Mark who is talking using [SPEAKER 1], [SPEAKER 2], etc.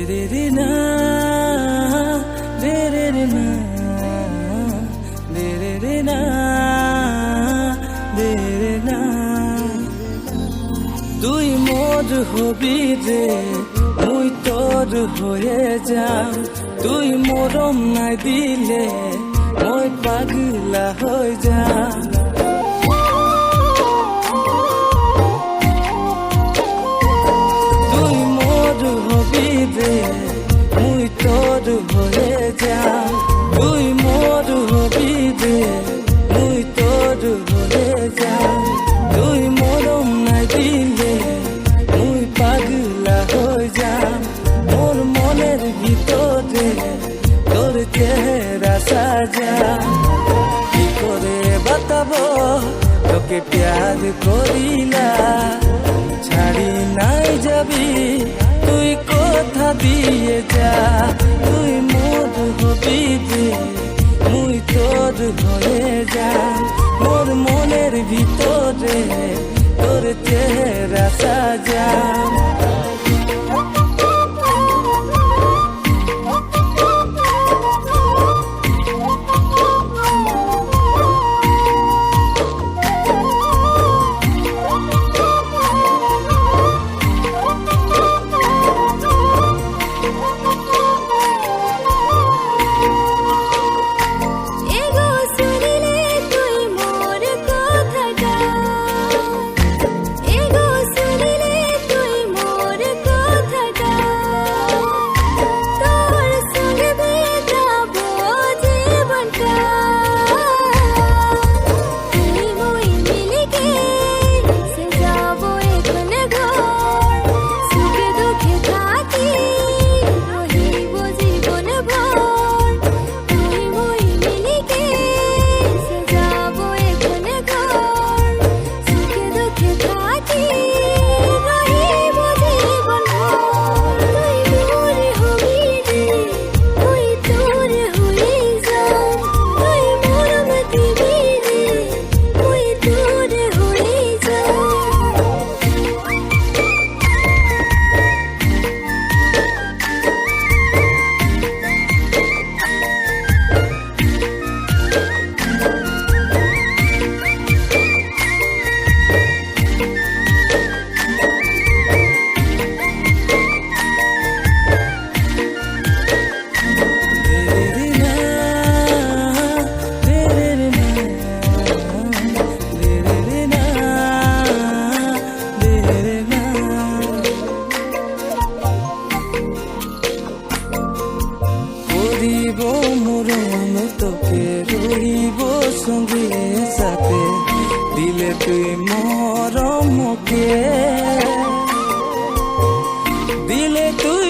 [SPEAKER 1] তুই মোর হবি রে মুই তোর হয়ে যাম, তুই মরম নাই দিলে মই পাগলা হয়ে যাম। তুই মোর হবি রে মুই তোর হয়ে যাম, তুই মোর হবি রে মুই তোর হয়ে যাম। তুই মরম নাই দিলে মুই পাগলা হয়ে যাম। মোর মনের ভিতরে তোর চেহারা সাজা, কি করে বাতাবো তোকে প্যার করিলা। ছাড়ি নাই যাবি তুই কথা দিয়ে যা, তুই মোর হবি যে মুই তোর হয়ে যাম। মোর মনের ভিতরে তোর চেহারা সাজা। মরণ তোকে রইব সঙ্গে সাথে, দিলে তুই মরমকে, দিলে তুই